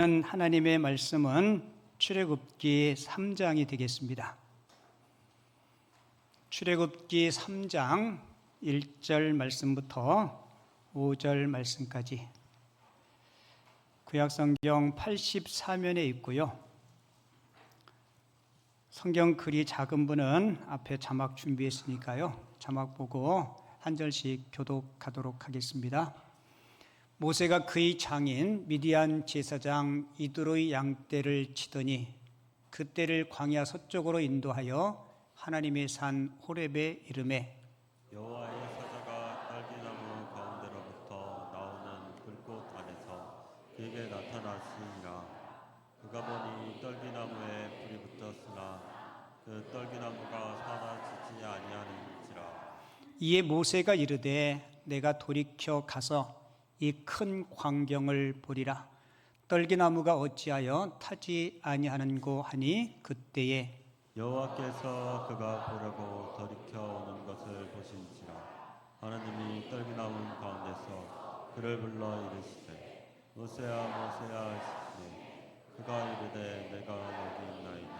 하나님의 말씀은 출애굽기 3장이 되겠습니다. 출애굽기 3장 1절 말씀부터 5절 말씀까지 구약성경 84면에 있고요. 성경 글이 작은 분은 앞에 자막 준비했으니까요. 자막 보고 한 절씩 교독하도록 하겠습니다. 모세가 그의 장인 미디안 제사장 이드로의 양떼를 치더니 그 떼를 광야 서쪽으로 인도하여 하나님의 산 호렙에 이르매 여호와의 사자가 딸기나무 가운데로부터 나오는 불꽃 안에서 그에게 나타났으니라. 그가 보니 딸기나무에 불이 붙었으나 그 딸기나무가 사라지지 아니하는지라. 이에 모세가 이르되 내가 돌이켜 가서 이 큰 광경을 보리라. 떨기나무가 어찌하여 타지 아니하는고 하니 그때에 여호와께서 그가 보려고 돌이켜 오는 것을 보신지라. 하나님이 떨기나무 가운데서 그를 불러 이르시되 모세야 모세야 하시되 그가 이르되 내가 여기 있나이다.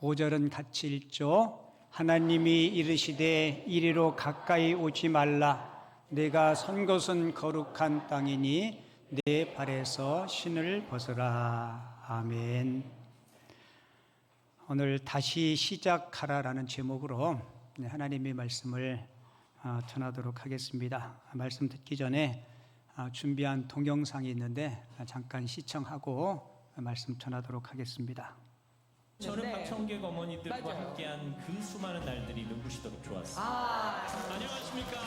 5절은 같이 읽죠. 하나님이 이르시되 이리로 가까이 오지 말라. 내가 선 곳은 거룩한 땅이니 내 발에서 신을 벗으라. 아멘. 오늘 다시 시작하라라는 제목으로 하나님의 말씀을 전하도록 하겠습니다. 말씀 듣기 전에 준비한 동영상이 있는데 잠깐 시청하고 말씀 전하도록 하겠습니다. 저는 박청객 어머니들과 맞아요. 함께한 그 수많은 날들이 눈부시도록 좋았습니다. 안녕하십니까.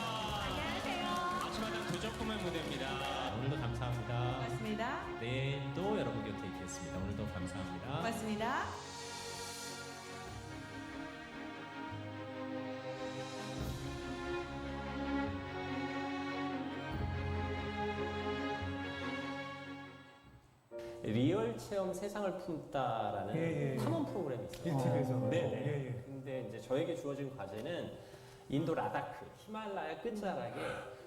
안녕하세요. 아침마당 도적꿈의 무대입니다. 오늘도 감사합니다. 맞습니다. 내일도 여러분 곁에 있겠습니다. 오늘도 감사합니다. 맞습니다. 리얼 체험 세상을 품다라는 탐험 프로그램이 있어요. TV에서. 네. 근데 이제 저에게 주어진 과제는 인도 라다크, 히말라야 끝자락에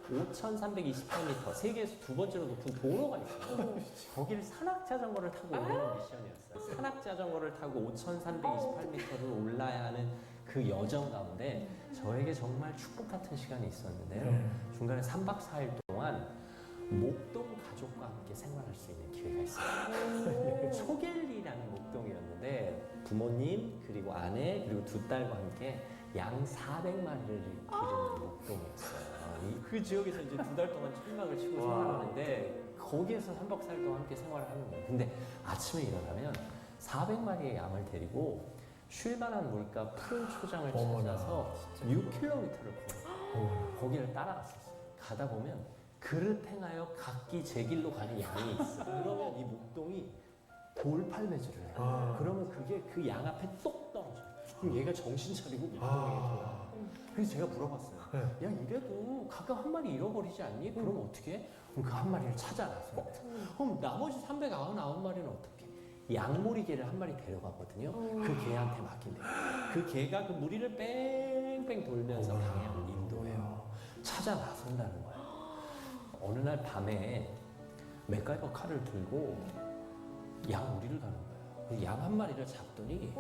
5,328m, 세계에서 두 번째로 높은 도로가 있어요. 거기를 산악 자전거를 타고 오르는 미션이었어요. 산악 자전거를 타고 5,328m를 올라야 하는 그 여정 가운데 저에게 정말 축복 같은 시간이 있었는데요. 중간에 3박 4일 동안 목동 가족과 함께 생활할 수 있는 기회가 있어요. 초겔리라는 목동이었는데 부모님 그리고 아내 그리고 두 딸과 함께 양 400마리를 기르는 목동이었어요. 그 지역에서 이제 두 달 동안 철막을 치고 생활하는데 거기에서 3박 4일 동안 함께 생활을 하는 거예요. 근데 아침에 일어나면 400마리의 양을 데리고 쉴만한 물가 푸른 초장을 찾아서 6km를 걸어 거기를 따라갔었어요. 가다 보면 그릇 행하여 각기 제 길로 가는 양이 있어. 그러면 이 목동이 돌팔매질을 해요. 그러면 그게 그 양 앞에 똑 떨어져요. 그럼 얘가 정신 차리고 목동에 돌아. 그래서 제가 물어봤어요. 야 이래도 가끔 한 마리 잃어버리지 않니? 그럼 어떻게 해? 그럼 그 한 마리를 찾아놨어요. 그럼 나머지 399마리는 어떻게 해? 양무리개를 한 마리 데려가거든요. 그 개한테 맡긴대요. 그 개가 그 무리를 뺑뺑 돌면서 방향을 인도해요. 찾아 나선다는 거예요. 어느 날 밤에 맥가이버 칼을 들고 양 우리를 가는 거예요. 양 한 마리를 잡더니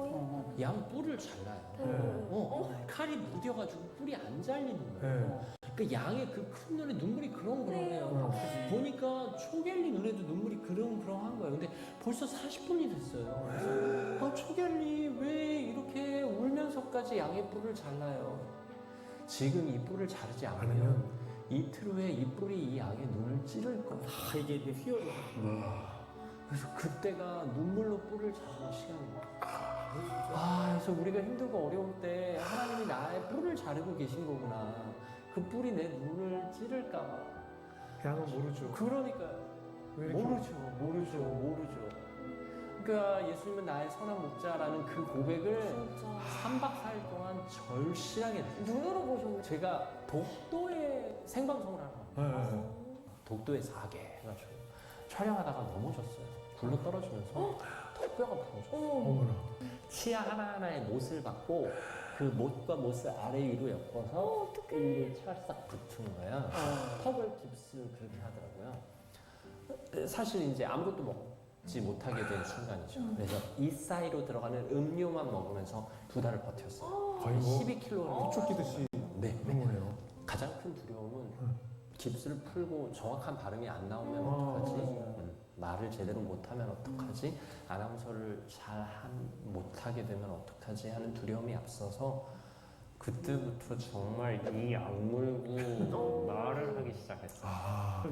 양 뿔을 잘라요. 칼이 무뎌가지고 뿔이 안 잘리는 거예요. 그 양의 그 큰 눈에 눈물이 그렁그렁해요. 보니까 초겔리 눈에도 눈물이 그렁그렁한 거예요. 근데 벌써 40분이 됐어요. 그래서 초겔리 왜 이렇게 울면서까지 양의 뿔을 잘라요? 지금 이 뿔을 자르지 않으면 이틀 후에 이 뿔이 이 양의 눈을 찌를 거야. 이게 이제 휘어져. 그래서 그때가 눈물로 뿔을 자르는 시간이야. 그래서 우리가 힘들고 어려울 때 하나님이 나의 뿔을 자르고 계신 거구나. 그 뿔이 내 눈을 찌를까봐. 양은 모르죠. 그러니까 왜 이렇게 모르죠. 그러니까 예수님은 나의 선한 목자라는 그 고백을 3박 4일 동안 절실하게 눈으로 보셨네. 제가 독도에 생방송을 하러 갔어요. 독도에 4개 해가지고 촬영하다가 넘어졌어요. 굴러 떨어지면서 턱뼈가 부러졌어요. 어머나. 치아 하나하나에 못을 받고 그 못과 못을 아래 위로 엮어서 이게 찰싹 붙은 거야. 턱을 깁스를 그렇게 하더라고요. 사실 이제 아무것도 지 못하게 된 순간이죠. 그래서 이 사이로 들어가는 음료만 먹으면서 2달을 버텼어요. 아이고. 12kg. 쫓기듯이 네. 그러네요. 가장 큰 두려움은 깁스를 풀고 정확한 발음이 안 나오면 어떡하지? 말을 제대로 못하면 어떡하지? 아나운서를 못하게 되면 어떡하지? 하는 두려움이 앞서서 그때부터 정말 이 악물고 말을 하기 시작했어요.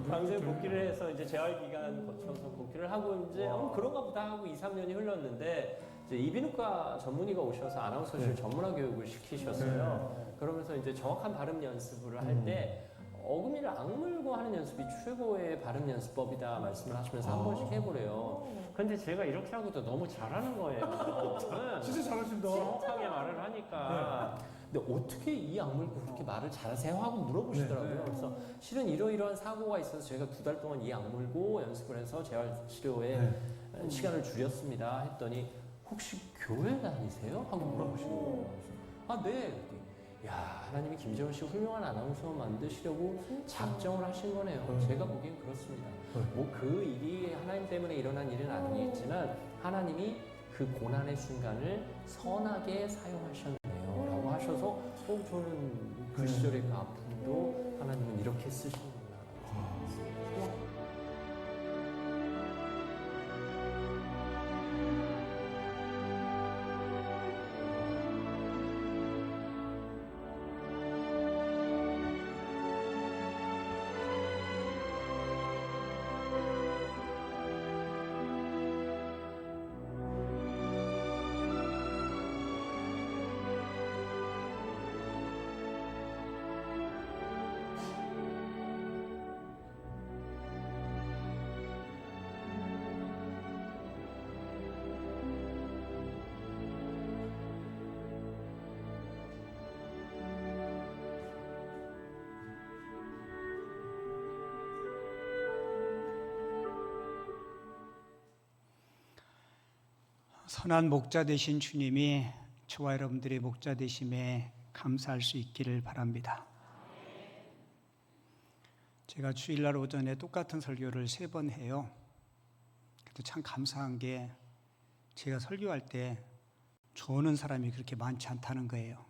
방송에 복귀를 해서 이제 재활 기간 거쳐서 복귀를 하고 이제 그런가 보다 하고 2, 3년이 흘렀는데 이제 이비인후과 전문의가 오셔서 아나운서실 전문화 교육을 시키셨어요. 그러면서 이제 정확한 발음 연습을 할 때 어금니를 악물고 하는 연습이 최고의 발음 연습법이다 말씀을 하시면서 한 번씩 해보래요. 근데 제가 이렇게 하고도 너무 잘하는 거예요. 진짜 잘하신다. 정확하게 말을 하니까. 근데 어떻게 이 악물고 그렇게 말을 잘하세요? 하고 물어보시더라고요. 그래서 실은 이러이러한 사고가 있어서 제가 2달 동안 이 악물고 연습을 해서 재활치료에 시간을 줄였습니다. 했더니 혹시 교회 다니세요? 하고 물어보시는 거예요. 아, 네. 야, 하나님이 김재원 씨 훌륭한 아나운서 만드시려고 작정을 하신 거네요. 제가 보기엔 그렇습니다. 뭐 그 일이 하나님 때문에 일어난 일은 아니겠지만 하나님이 그 고난의 순간을 선하게 사용하셨네요. 라고 하셔서 저는 그 시절의 그 아픔도 하나님은 이렇게 쓰시는구나. 선한 목자 되신 주님이 저와 여러분들의 목자 되심에 감사할 수 있기를 바랍니다. 제가 주일날 오전에 똑같은 설교를 3번 해요. 그래도 참 감사한 게 제가 설교할 때 조는 사람이 그렇게 많지 않다는 거예요.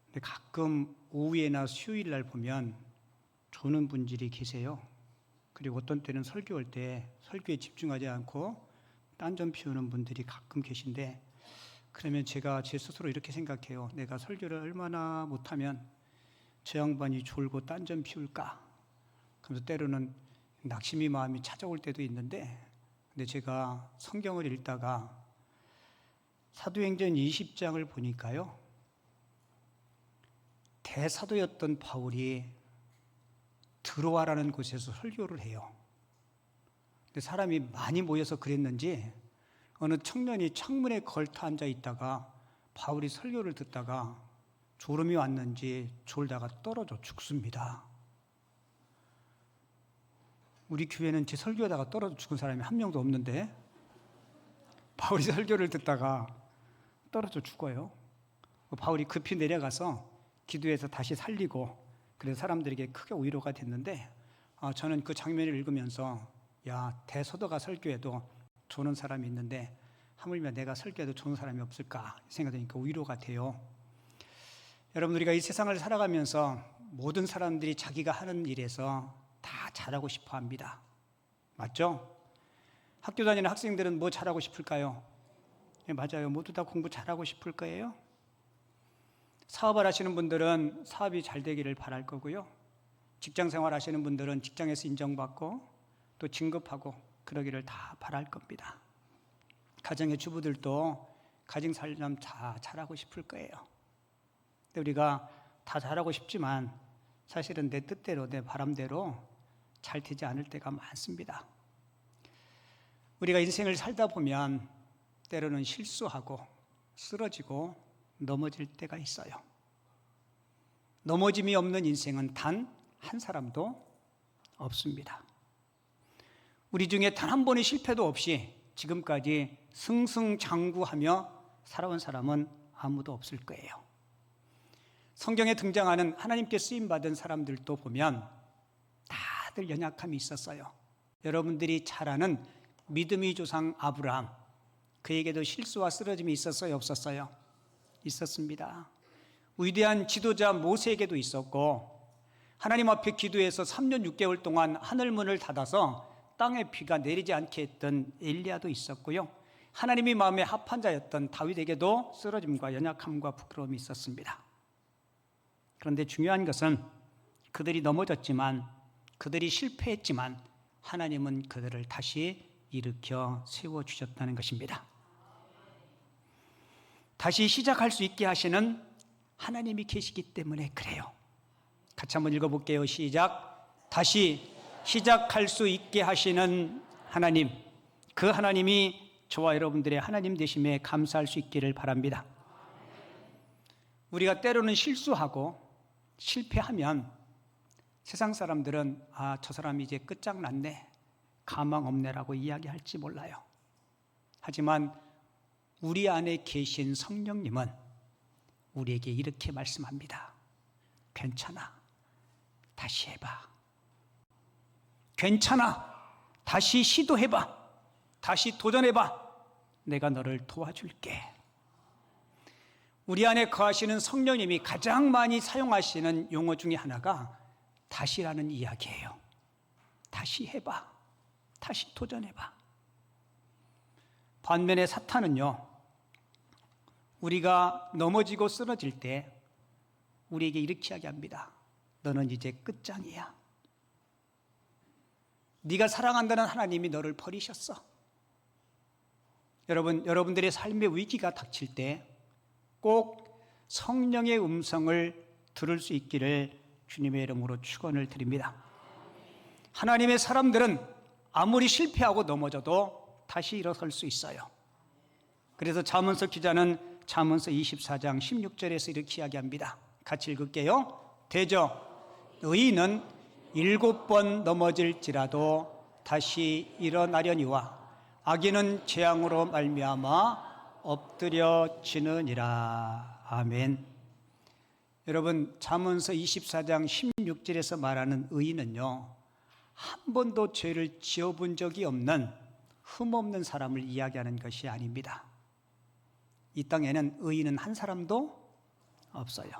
근데 가끔 오후에나 수요일날 보면 조는 분들이 계세요. 그리고 어떤 때는 설교할 때 설교에 집중하지 않고 딴점 피우는 분들이 가끔 계신데, 그러면 제가 제 스스로 이렇게 생각해요. 내가 설교를 얼마나 못하면 저 양반이 졸고 딴점 피울까? 그래서 때로는 낙심의 마음이 찾아올 때도 있는데, 근데 제가 성경을 읽다가 사도행전 20장을 보니까요, 대사도였던 바울이 드로아라는 곳에서 설교를 해요. 근데 사람이 많이 모여서 그랬는지 어느 청년이 창문에 걸터 앉아 있다가 바울이 설교를 듣다가 졸음이 왔는지 졸다가 떨어져 죽습니다. 우리 교회는 제 설교하다가 떨어져 죽은 사람이 한 명도 없는데 바울이 설교를 듣다가 떨어져 죽어요. 바울이 급히 내려가서 기도해서 다시 살리고, 그래서 사람들에게 크게 위로가 됐는데, 저는 그 장면을 읽으면서 야, 대서도가 설교해도 조는 사람이 있는데 하물며 내가 설교해도 조는 사람이 없을까 생각하니까 위로가 돼요. 여러분, 우리가 이 세상을 살아가면서 모든 사람들이 자기가 하는 일에서 다 잘하고 싶어 합니다. 맞죠? 학교 다니는 학생들은 뭐 잘하고 싶을까요? 네, 맞아요. 모두 다 공부 잘하고 싶을 거예요. 사업을 하시는 분들은 사업이 잘 되기를 바랄 거고요. 직장 생활 하시는 분들은 직장에서 인정받고 또 진급하고 그러기를 다 바랄 겁니다. 가정의 주부들도 가정 살림 다 잘하고 싶을 거예요. 근데 우리가 다 잘하고 싶지만 사실은 내 뜻대로 내 바람대로 잘 되지 않을 때가 많습니다. 우리가 인생을 살다 보면 때로는 실수하고 쓰러지고 넘어질 때가 있어요. 넘어짐이 없는 인생은 단 한 사람도 없습니다. 우리 중에 단 한 번의 실패도 없이 지금까지 승승장구하며 살아온 사람은 아무도 없을 거예요. 성경에 등장하는 하나님께 쓰임받은 사람들도 보면 다들 연약함이 있었어요. 여러분들이 잘 아는 믿음의 조상 아브라함, 그에게도 실수와 쓰러짐이 있었어요, 없었어요? 있었습니다. 위대한 지도자 모세에게도 있었고, 하나님 앞에 기도해서 3년 6개월 동안 하늘문을 닫아서 땅에 비가 내리지 않게 했던 엘리야도 있었고요. 하나님이 마음에 합한 자였던 다윗에게도 쓰러짐과 연약함과 부끄러움이 있었습니다. 그런데 중요한 것은 그들이 넘어졌지만, 그들이 실패했지만 하나님은 그들을 다시 일으켜 세워주셨다는 것입니다. 다시 시작할 수 있게 하시는 하나님이 계시기 때문에 그래요. 같이 한번 읽어볼게요. 시작. 다시 시작할 수 있게 하시는 하나님, 그 하나님이 저와 여러분들의 하나님 되심에 감사할 수 있기를 바랍니다. 우리가 때로는 실수하고 실패하면 세상 사람들은 저 사람이 이제 끝장났네, 가망 없네라고 이야기할지 몰라요. 하지만 우리 안에 계신 성령님은 우리에게 이렇게 말씀합니다. 괜찮아, 다시 해봐. 괜찮아, 다시 시도해봐. 다시 도전해봐. 내가 너를 도와줄게. 우리 안에 거하시는 성령님이 가장 많이 사용하시는 용어 중에 하나가 다시라는 이야기예요. 다시 해봐. 다시 도전해봐. 반면에 사탄은요, 우리가 넘어지고 쓰러질 때 우리에게 이렇게 이야기합니다. 너는 이제 끝장이야. 네가 사랑한다는 하나님이 너를 버리셨어. 여러분들의 삶의 위기가 닥칠 때 꼭 성령의 음성을 들을 수 있기를 주님의 이름으로 축원을 드립니다. 하나님의 사람들은 아무리 실패하고 넘어져도 다시 일어설 수 있어요. 그래서 잠언서 기자는 잠언서 24장 16절에서 이렇게 이야기합니다. 같이 읽을게요. 대저 의인은 7번 넘어질지라도 다시 일어나려니와 악인은 재앙으로 말미암아 엎드려지느니라. 아멘. 여러분, 잠언서 24장 16절에서 말하는 의인은요, 한 번도 죄를 지어본 적이 없는 흠없는 사람을 이야기하는 것이 아닙니다. 이 땅에는 의인은 한 사람도 없어요.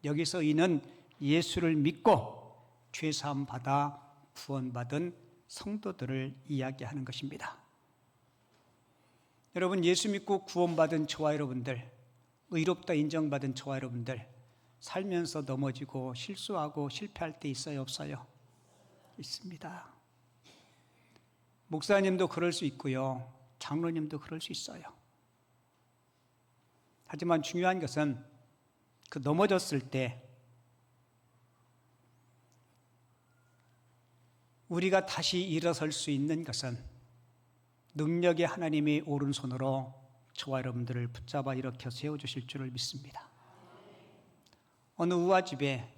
여기서 의인은 예수를 믿고 죄사함 받아 구원받은 성도들을 이야기하는 것입니다. 여러분, 예수 믿고 구원받은 저와 여러분들, 의롭다 인정받은 저와 여러분들, 살면서 넘어지고 실수하고 실패할 때 있어요, 없어요? 있습니다. 목사님도 그럴 수 있고요, 장로님도 그럴 수 있어요. 하지만 중요한 것은 그 넘어졌을 때 우리가 다시 일어설 수 있는 것은 능력의 하나님이 오른손으로 저와 여러분들을 붙잡아 일으켜 세워주실 줄을 믿습니다. 어느 우화집에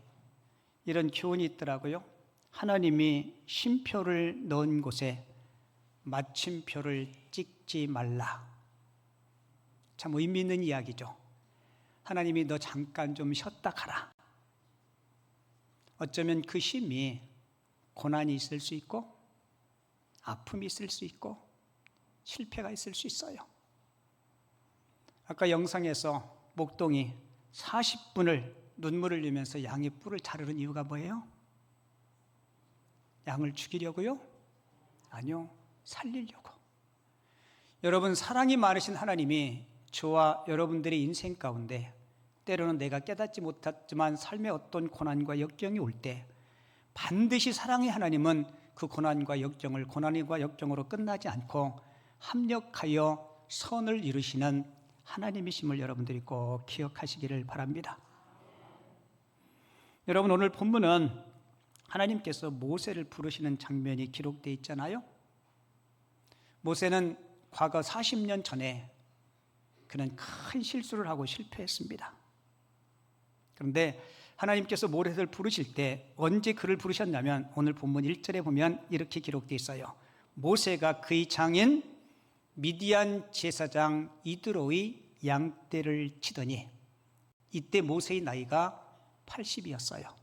이런 교훈이 있더라고요. 하나님이 쉼표를 넣은 곳에 마침표를 찍지 말라. 참 의미 있는 이야기죠. 하나님이 너 잠깐 좀 쉬었다 가라. 어쩌면 그 쉼이 고난이 있을 수 있고 아픔이 있을 수 있고 실패가 있을 수 있어요. 아까 영상에서 목동이 40분을 눈물을 흘리면서 양의 뿔을 자르는 이유가 뭐예요? 양을 죽이려고요? 아니요, 살리려고. 여러분, 사랑이 많으신 하나님이 저와 여러분들의 인생 가운데 때로는 내가 깨닫지 못했지만 삶의 어떤 고난과 역경이 올 때 반드시 사랑의 하나님은 그 고난과 역경을 고난과 역경으로 끝나지 않고 합력하여 선을 이루시는 하나님이심을 여러분들이 꼭 기억하시기를 바랍니다. 여러분, 오늘 본문은 하나님께서 모세를 부르시는 장면이 기록되어 있잖아요. 모세는 과거 40년 전에 그는 큰 실수를 하고 실패했습니다. 그런데 하나님께서 모세를 부르실 때 언제 그를 부르셨냐면 오늘 본문 1절에 보면 이렇게 기록되어 있어요. 모세가 그의 장인 미디안 제사장 이드로의 양떼를 치더니 이때 모세의 나이가 80이었어요.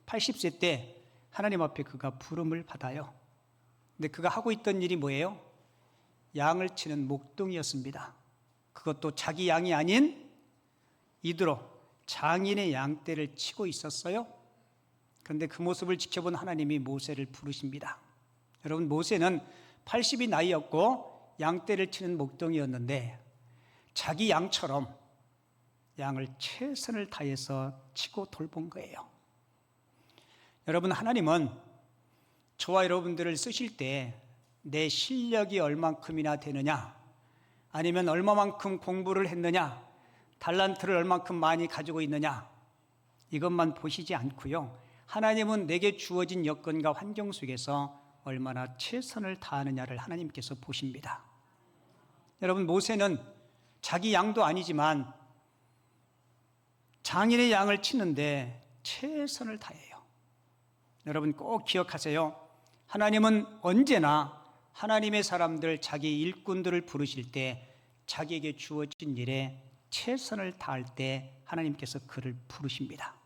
80세 때 하나님 앞에 그가 부름을 받아요. 근데 그가 하고 있던 일이 뭐예요? 양을 치는 목동이었습니다. 그것도 자기 양이 아닌 이드로 장인의 양떼를 치고 있었어요. 그런데 그 모습을 지켜본 하나님이 모세를 부르십니다. 여러분, 모세는 80이 나이였고 양떼를 치는 목동이었는데 자기 양처럼 양을 최선을 다해서 치고 돌본 거예요. 여러분, 하나님은 저와 여러분들을 쓰실 때 내 실력이 얼만큼이나 되느냐, 아니면 얼마만큼 공부를 했느냐, 달란트를 얼만큼 많이 가지고 있느냐, 이것만 보시지 않고요. 하나님은 내게 주어진 여건과 환경 속에서 얼마나 최선을 다하느냐를 하나님께서 보십니다. 여러분, 모세는 자기 양도 아니지만 장인의 양을 치는데 최선을 다해요. 여러분, 꼭 기억하세요. 하나님은 언제나 하나님의 사람들, 자기 일꾼들을 부르실 때 자기에게 주어진 일에 최선을 다할 때 하나님께서 그를 부르십니다.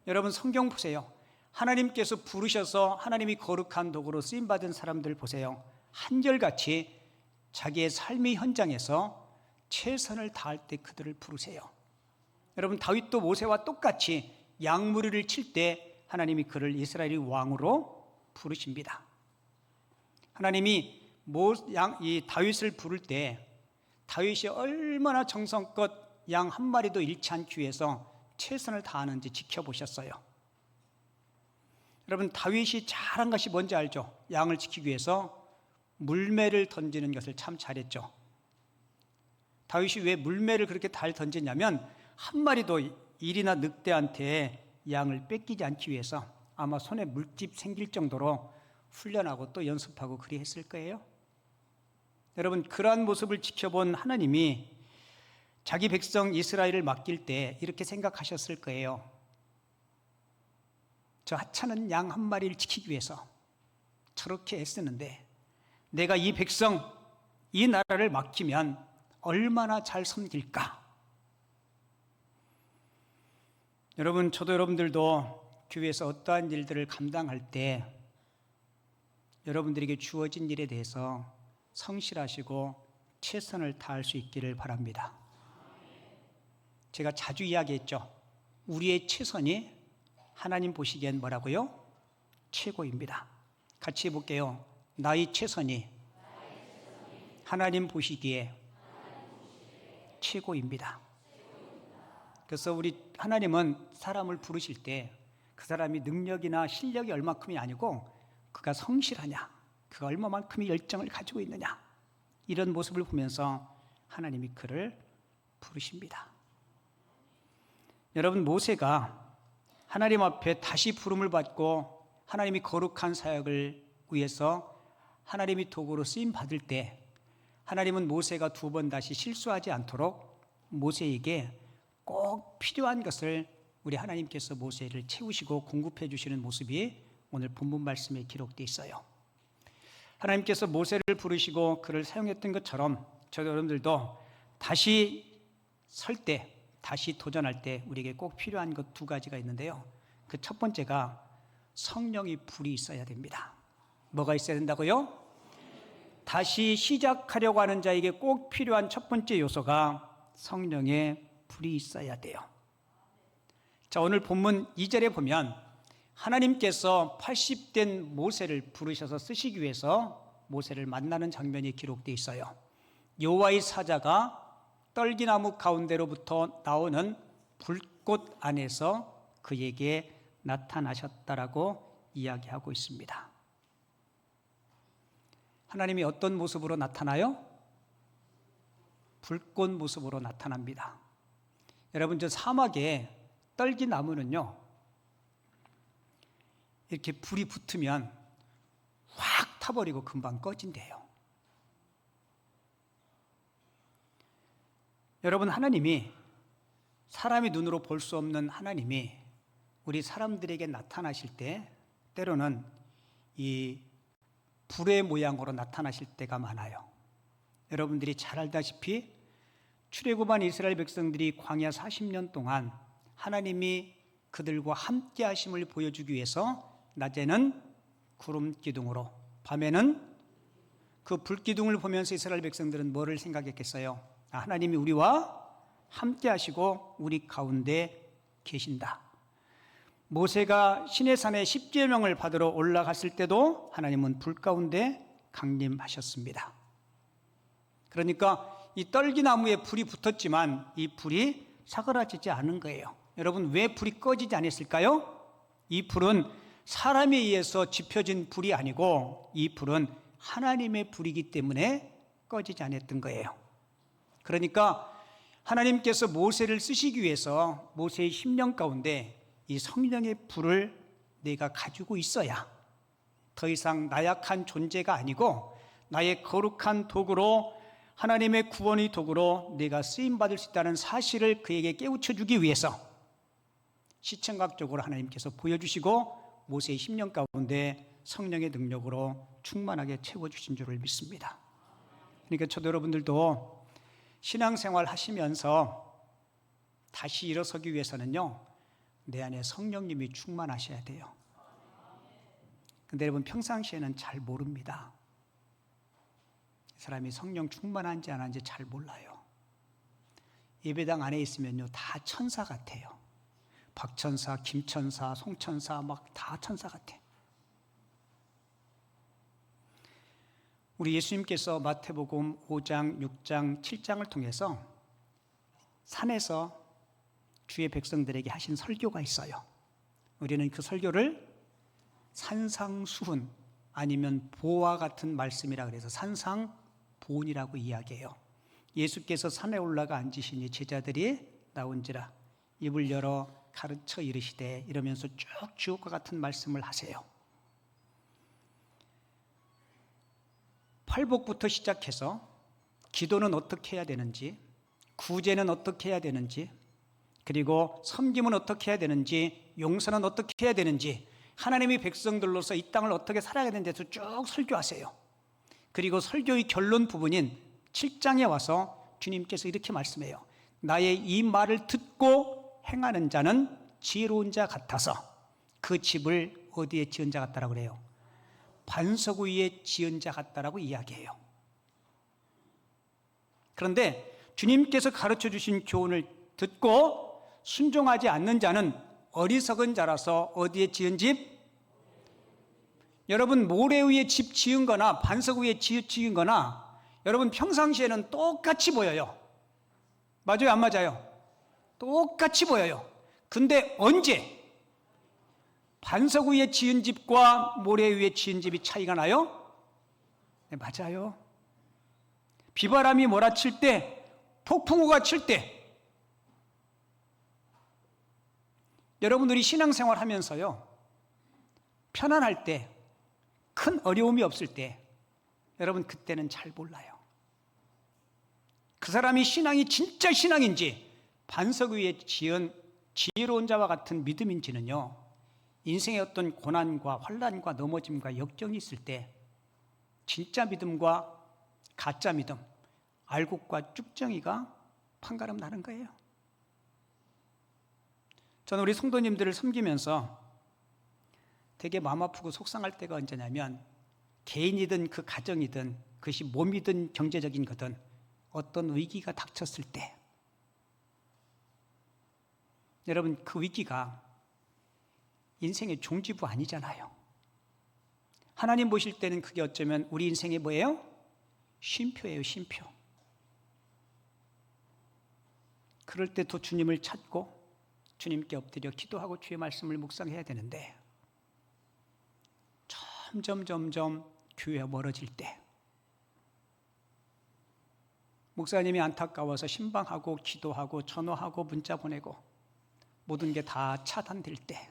여러분, 성경 보세요. 하나님께서 부르셔서 하나님이 거룩한 도구로 쓰임받은 사람들 보세요. 한결같이 자기의 삶의 현장에서 최선을 다할 때 그들을 부르세요. 여러분, 다윗도 모세와 똑같이 양무리를 칠 때 하나님이 그를 이스라엘의 왕으로 부르십니다. 하나님이 이 다윗을 부를 때 다윗이 얼마나 정성껏 양 한 마리도 잃지 않기 위해서 최선을 다하는지 지켜보셨어요. 여러분, 다윗이 잘한 것이 뭔지 알죠? 양을 지키기 위해서 물매를 던지는 것을 참 잘했죠. 다윗이 왜 물매를 그렇게 잘 던졌냐면 한 마리도 일이나 늑대한테 양을 뺏기지 않기 위해서 아마 손에 물집 생길 정도로 훈련하고 또 연습하고 그리 했을 거예요. 여러분, 그러한 모습을 지켜본 하나님이 자기 백성 이스라엘을 맡길 때 이렇게 생각하셨을 거예요. 저 하찮은 양 한 마리를 지키기 위해서 저렇게 애쓰는데 내가 이 백성, 이 나라를 맡기면 얼마나 잘 섬길까? 여러분, 저도 여러분들도 교회에서 어떠한 일들을 감당할 때 여러분들에게 주어진 일에 대해서 성실하시고 최선을 다할 수 있기를 바랍니다. 제가 자주 이야기했죠. 우리의 최선이 하나님 보시기엔 뭐라고요? 최고입니다. 같이 해볼게요. 나의 최선이 하나님 보시기에 최고입니다. 그래서 우리 하나님은 사람을 부르실 때 그 사람이 능력이나 실력이 얼마큼이 아니고 그가 성실하냐, 그가 얼마만큼의 열정을 가지고 있느냐, 이런 모습을 보면서 하나님이 그를 부르십니다. 여러분, 모세가 하나님 앞에 다시 부름을 받고 하나님이 거룩한 사역을 위해서 하나님이 도구로 쓰임 받을 때 하나님은 모세가 두 번 다시 실수하지 않도록 모세에게 꼭 필요한 것을 우리 하나님께서 모세를 채우시고 공급해 주시는 모습이 오늘 본문 말씀에 기록되어 있어요. 하나님께서 모세를 부르시고 그를 사용했던 것처럼 저도 여러분들도 다시 설 때, 다시 도전할 때 우리에게 꼭 필요한 것 두 가지가 있는데요. 그 첫 번째가 성령의 불이 있어야 됩니다. 뭐가 있어야 된다고요? 다시 시작하려고 하는 자에게 꼭 필요한 첫 번째 요소가 성령의 불이 있어야 돼요. 자, 오늘 본문 2절에 보면 하나님께서 80된 모세를 부르셔서 쓰시기 위해서 모세를 만나는 장면이 기록되어 있어요. 여호와의 사자가 떨기나무 가운데로부터 나오는 불꽃 안에서 그에게 나타나셨다라고 이야기하고 있습니다. 하나님이 어떤 모습으로 나타나요? 불꽃 모습으로 나타납니다. 여러분, 저 사막에 떨기나무는요, 이렇게 불이 붙으면 확 타버리고 금방 꺼진대요. 여러분, 하나님이 사람이 눈으로 볼 수 없는 하나님이 우리 사람들에게 나타나실 때 때로는 이 불의 모양으로 나타나실 때가 많아요. 여러분들이 잘 알다시피 출애굽한 이스라엘 백성들이 광야 40년 동안 하나님이 그들과 함께 하심을 보여주기 위해서 낮에는 구름 기둥으로 밤에는 그 불기둥을 보면서 이스라엘 백성들은 뭐를 생각했겠어요? 하나님이 우리와 함께 하시고 우리 가운데 계신다. 모세가 시내산에 십계명을 받으러 올라갔을 때도 하나님은 불 가운데 강림하셨습니다. 그러니까 이 떨기나무에 불이 붙었지만 이 불이 사그라지지 않은 거예요. 여러분, 왜 불이 꺼지지 않았을까요? 이 불은 사람에 의해서 지펴진 불이 아니고 이 불은 하나님의 불이기 때문에 꺼지지 않았던 거예요. 그러니까 하나님께서 모세를 쓰시기 위해서 모세의 심령 가운데 이 성령의 불을 내가 가지고 있어야 더 이상 나약한 존재가 아니고 나의 거룩한 도구로, 하나님의 구원의 도구로 내가 쓰임받을 수 있다는 사실을 그에게 깨우쳐 주기 위해서 시청각적으로 하나님께서 보여주시고 모세의 심령 가운데 성령의 능력으로 충만하게 채워주신 줄을 믿습니다. 그러니까 저도 여러분들도 신앙생활 하시면서 다시 일어서기 위해서는요, 내 안에 성령님이 충만하셔야 돼요. 근데 여러분, 평상시에는 잘 모릅니다. 사람이 성령 충만한지 안 한지 잘 몰라요. 예배당 안에 있으면요, 다 천사 같아요. 박천사, 김천사, 송천사, 막 다 천사 같아. 우리 예수님께서 마태복음 5장, 6장, 7장을 통해서 산에서 주의 백성들에게 하신 설교가 있어요. 우리는 그 설교를 산상수훈 아니면 보와 같은 말씀이라 그래서 산상보훈이라고 이야기해요. 예수께서 산에 올라가 앉으시니 제자들이 나온지라 입을 열어 가르쳐 이르시되, 이러면서 쭉 주옥과 같은 말씀을 하세요. 팔복부터 시작해서 기도는 어떻게 해야 되는지, 구제는 어떻게 해야 되는지, 그리고 섬김은 어떻게 해야 되는지, 용서는 어떻게 해야 되는지, 하나님의 백성들로서 이 땅을 어떻게 살아야 되는지에서 쭉 설교하세요. 그리고 설교의 결론 부분인 7장에 와서 주님께서 이렇게 말씀해요. 나의 이 말을 듣고 행하는 자는 지혜로운 자 같아서 그 집을 어디에 지은 자 같다라고 그래요? 반석 위에 지은 자 같다라고 이야기해요. 그런데 주님께서 가르쳐 주신 교훈을 듣고 순종하지 않는 자는 어리석은 자라서 어디에 지은 집? 여러분, 모래 위에 집 지은 거나 반석 위에 지은 거나 여러분 평상시에는 똑같이 보여요. 맞아요, 안 맞아요? 똑같이 보여요. 근데 언제 반석 위에 지은 집과 모래 위에 지은 집이 차이가 나요? 네, 맞아요. 비바람이 몰아칠 때, 폭풍우가 칠 때, 여러분들이 신앙생활 하면서요, 편안할 때, 큰 어려움이 없을 때, 여러분 그때는 잘 몰라요. 그 사람이 신앙이 진짜 신앙인지, 반석 위에 지은 지혜로운 자와 같은 믿음인지는요, 인생의 어떤 고난과 환난과 넘어짐과 역경이 있을 때 진짜 믿음과 가짜 믿음, 알곡과 쭉정이가 판가름 나는 거예요. 저는 우리 성도님들을 섬기면서 되게 마음 아프고 속상할 때가 언제냐면, 개인이든 그 가정이든 그것이 몸이든 경제적인 거든 어떤 위기가 닥쳤을 때, 여러분 그 위기가 인생의 종지부 아니잖아요. 하나님 보실 때는 그게 어쩌면 우리 인생의 뭐예요? 쉼표예요, 쉼표. 그럴 때 또 주님을 찾고 주님께 엎드려 기도하고 주의 말씀을 묵상해야 되는데, 점점 교회가 멀어질 때, 목사님이 안타까워서 신방하고 기도하고 전화하고 문자 보내고 모든 게 다 차단될 때,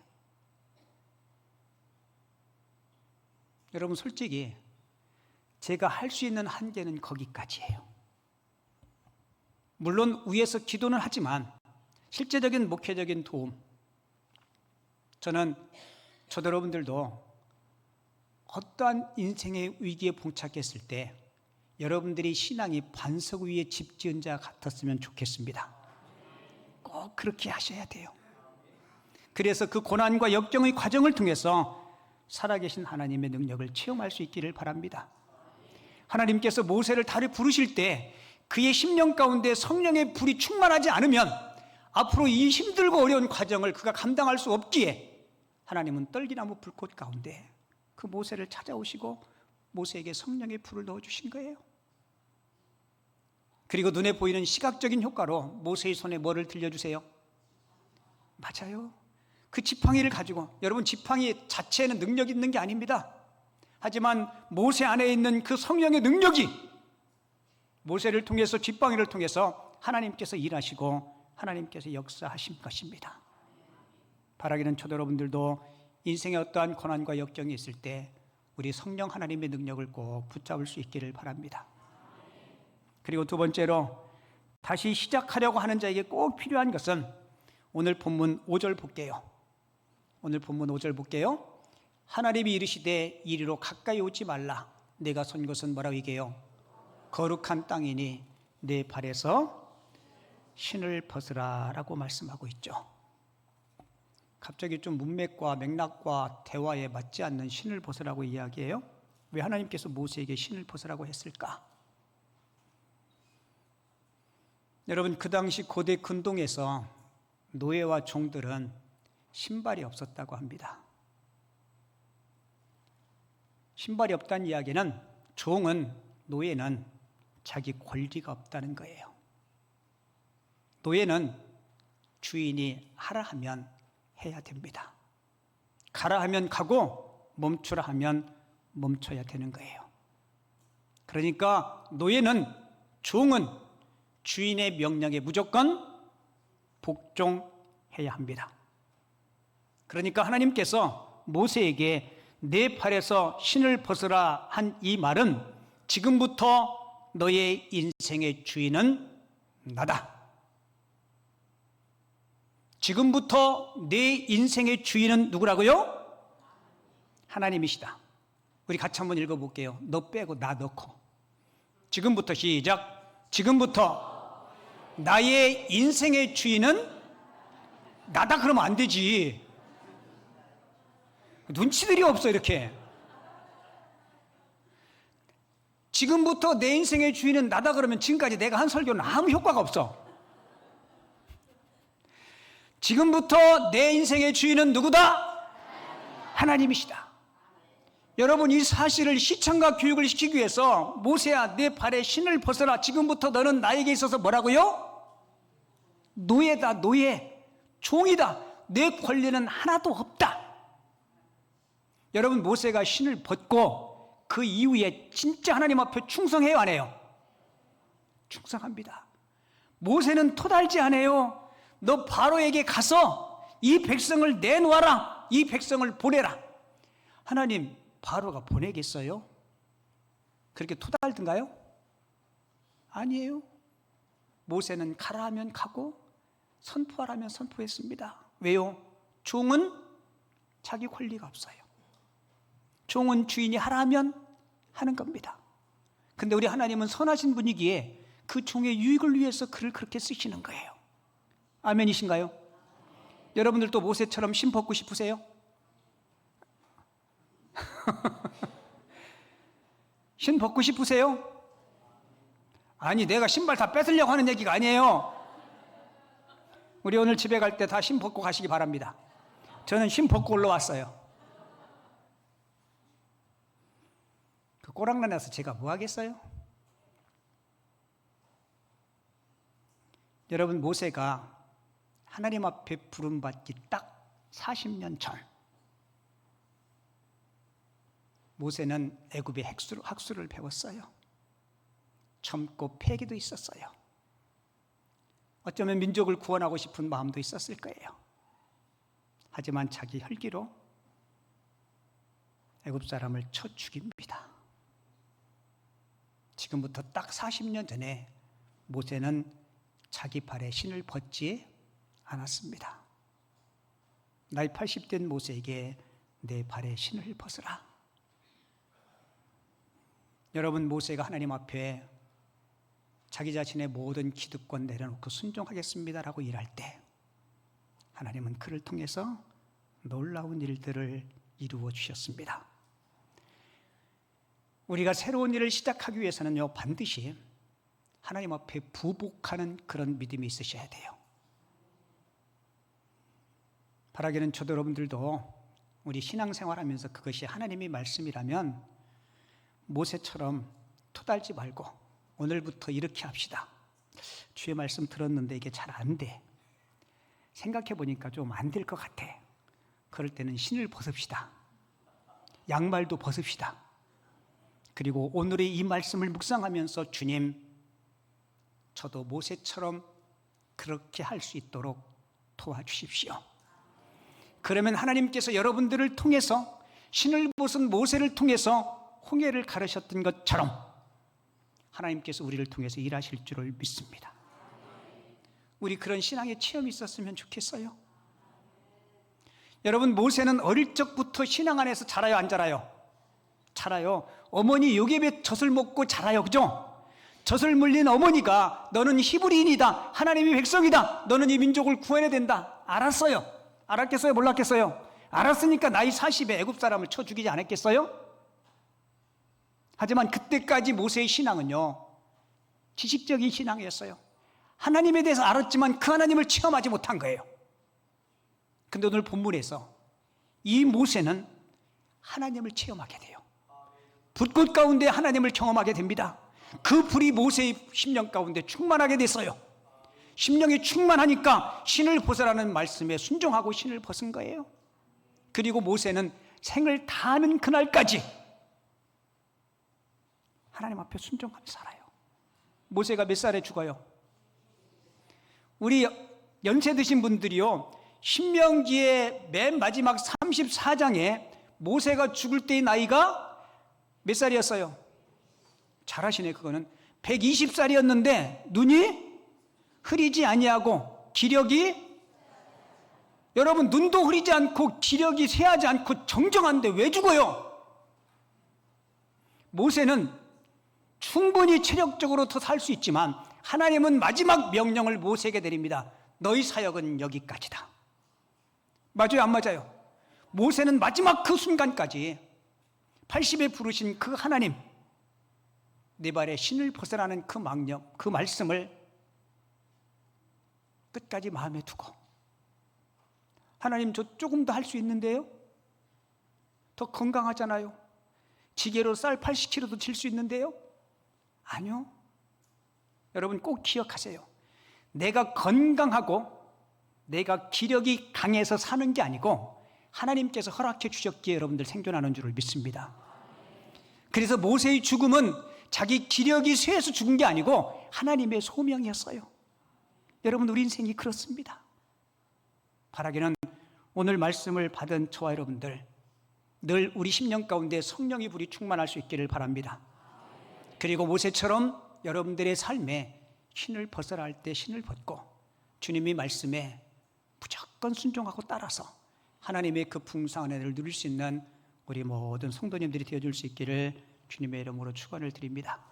여러분 솔직히 제가 할 수 있는 한계는 거기까지예요. 물론 위에서 기도는 하지만 실제적인 목회적인 도움, 저는 저도 여러분들도 어떠한 인생의 위기에 봉착했을 때 여러분들이 신앙이 반석 위에 집 지은 자 같았으면 좋겠습니다. 꼭 그렇게 하셔야 돼요. 그래서 그 고난과 역경의 과정을 통해서 살아계신 하나님의 능력을 체험할 수 있기를 바랍니다. 하나님께서 모세를 달에 부르실 때 그의 심령 가운데 성령의 불이 충만하지 않으면 앞으로 이 힘들고 어려운 과정을 그가 감당할 수 없기에 하나님은 떨기나무 불꽃 가운데 그 모세를 찾아오시고 모세에게 성령의 불을 넣어주신 거예요. 그리고 눈에 보이는 시각적인 효과로 모세의 손에 뭐를 들려주세요? 맞아요. 그 지팡이를 가지고, 여러분 지팡이 자체에는 능력이 있는 게 아닙니다. 하지만 모세 안에 있는 그 성령의 능력이 모세를 통해서, 지팡이를 통해서 하나님께서 일하시고 하나님께서 역사하신 것입니다. 바라기는 초대 여러분들도 인생의 어떠한 고난과 역경이 있을 때 우리 성령 하나님의 능력을 꼭 붙잡을 수 있기를 바랍니다. 그리고 두 번째로 다시 시작하려고 하는 자에게 꼭 필요한 것은 오늘 본문 5절 볼게요. 오늘 본문 5절 볼게요. 하나님이 이르시되 이리로 가까이 오지 말라. 내가 선 것은 뭐라고 얘기해요? 거룩한 땅이니 내 발에서 신을 벗으라 라고 말씀하고 있죠. 갑자기 좀 문맥과 맥락과 대화에 맞지 않는 신을 벗으라고 이야기해요. 왜 하나님께서 모세에게 신을 벗으라고 했을까? 여러분, 그 당시 고대 근동에서 노예와 종들은 신발이 없었다고 합니다. 신발이 없다는 이야기는 종은, 노예는 자기 권리가 없다는 거예요. 노예는 주인이 하라 하면 해야 됩니다. 가라 하면 가고 멈추라 하면 멈춰야 되는 거예요. 그러니까 노예는, 종은 주인의 명령에 무조건 복종해야 합니다. 그러니까 하나님께서 모세에게 내 팔에서 신을 벗으라 한 이 말은 지금부터 너의 인생의 주인은 나다. 지금부터 내 인생의 주인은 누구라고요? 하나님이시다. 우리 같이 한번 읽어볼게요. 너 빼고 나 넣고. 지금부터 시작. 지금부터 나의 인생의 주인은 나다. 그러면 안 되지. 눈치들이 없어 이렇게. 지금부터 내 인생의 주인은 나다 그러면 지금까지 내가 한 설교는 아무 효과가 없어. 지금부터 내 인생의 주인은 누구다? 하나님이시다. 여러분, 이 사실을 시청과 교육을 시키기 위해서 모세야 내 발에 신을 벗어라. 지금부터 너는 나에게 있어서 뭐라고요? 노예다. 노예. 종이다. 내 권리는 하나도 없다. 여러분, 모세가 신을 벗고 그 이후에 진짜 하나님 앞에 충성해요, 안 해요? 충성합니다. 모세는 토달지 않아요. 너 바로에게 가서 이 백성을 내놓아라. 이 백성을 보내라. 하나님, 바로가 보내겠어요? 그렇게 토달든가요? 아니에요. 모세는 가라 하면 가고 선포하라면 선포했습니다. 왜요? 종은 자기 권리가 없어요. 종은 주인이 하라 하면 하는 겁니다. 근데 우리 하나님은 선하신 분이기에 그 종의 유익을 위해서 그를 그렇게 쓰시는 거예요. 아멘이신가요? 여러분들도 모세처럼 신 벗고 싶으세요? 신 벗고 싶으세요? 아니, 내가 신발 다 뺏으려고 하는 얘기가 아니에요. 우리 오늘 집에 갈 때 다 신 벗고 가시기 바랍니다. 저는 신 벗고 올라왔어요. 그 꼬랑난에서 제가 뭐 하겠어요? 여러분, 모세가 하나님 앞에 부름받기 딱 40년 전, 모세는 애굽의 학술을 배웠어요. 젊고 패기도 있었어요. 어쩌면 민족을 구원하고 싶은 마음도 있었을 거예요. 하지만 자기 혈기로 애굽 사람을 쳐 죽입니다. 지금부터 딱 40년 전에 모세는 자기 발에 신을 벗지 않았습니다. 나이 80된 모세에게 내 발에 신을 벗으라. 여러분, 모세가 하나님 앞에 자기 자신의 모든 기득권 내려놓고 순종하겠습니다라고 일할 때 하나님은 그를 통해서 놀라운 일들을 이루어 주셨습니다. 우리가 새로운 일을 시작하기 위해서는요, 반드시 하나님 앞에 부복하는 그런 믿음이 있으셔야 돼요. 바라기는 저도 여러분들도 우리 신앙생활하면서 그것이 하나님의 말씀이라면 모세처럼 토달지 말고 오늘부터 이렇게 합시다. 주의 말씀 들었는데 이게 잘 안 돼. 생각해 보니까 좀 안 될 것 같아. 그럴 때는 신을 벗읍시다. 양말도 벗읍시다. 그리고 오늘의 이 말씀을 묵상하면서 주님, 저도 모세처럼 그렇게 할 수 있도록 도와주십시오. 그러면 하나님께서 여러분들을 통해서 신을 벗은 모세를 통해서 홍해를 가르셨던 것처럼 하나님께서 우리를 통해서 일하실 줄을 믿습니다. 우리 그런 신앙의 체험이 있었으면 좋겠어요. 여러분, 모세는 어릴 적부터 신앙 안에서 자라요, 안 자라요? 자라요. 어머니 요셉의 젖을 먹고 자라요, 그죠? 젖을 물린 어머니가 너는 히브리인이다, 하나님의 백성이다, 너는 이 민족을 구해야 된다 알았어요. 알았겠어요, 몰랐겠어요? 알았으니까 나이 40에 애굽 사람을 쳐 죽이지 않았겠어요? 하지만 그때까지 모세의 신앙은요, 지식적인 신앙이었어요. 하나님에 대해서 알았지만 그 하나님을 체험하지 못한 거예요. 근데 오늘 본문에서 이 모세는 하나님을 체험하게 돼요. 불꽃 가운데 하나님을 경험하게 됩니다. 그 불이 모세의 심령 가운데 충만하게 됐어요. 심령이 충만하니까 신을 벗으라는 말씀에 순종하고 신을 벗은 거예요. 그리고 모세는 생을 다하는 그날까지 하나님 앞에 순종하며 살아요. 모세가 몇 살에 죽어요? 우리 연세 드신 분들이요, 신명기의 맨 마지막 34장에 모세가 죽을 때의 나이가 몇 살이었어요? 잘하시네. 그거는 120살이었는데 눈이 흐리지 아니하고 기력이, 여러분, 눈도 흐리지 않고 기력이 쇠하지 않고 정정한데 왜 죽어요? 모세는 충분히 체력적으로 더 살 수 있지만 하나님은 마지막 명령을 모세에게 내립니다. 너희 사역은 여기까지다. 맞아요, 안 맞아요? 모세는 마지막 그 순간까지 80에 부르신 그 하나님, 내 발에 신을 벗으라는 그 망령, 그 말씀을 끝까지 마음에 두고, 하나님, 저 조금 더 할 수 있는데요? 더 건강하잖아요. 지게로 쌀 80kg도 칠 수 있는데요? 아니요. 여러분 꼭 기억하세요. 내가 건강하고 내가 기력이 강해서 사는 게 아니고 하나님께서 허락해 주셨기에 여러분들 생존하는 줄을 믿습니다. 그래서 모세의 죽음은 자기 기력이 쇠해서 죽은 게 아니고 하나님의 소명이었어요. 여러분, 우리 인생이 그렇습니다. 바라기는 오늘 말씀을 받은 저와 여러분들 늘 우리 심령 가운데 성령의 불이 충만할 수 있기를 바랍니다. 그리고 모세처럼 여러분들의 삶에 신을 벗으라 할 때 신을 벗고 주님의 말씀에 무조건 순종하고 따라서 하나님의 그 풍성한 은혜를 누릴 수 있는 우리 모든 성도님들이 되어줄 수 있기를 주님의 이름으로 축원을 드립니다.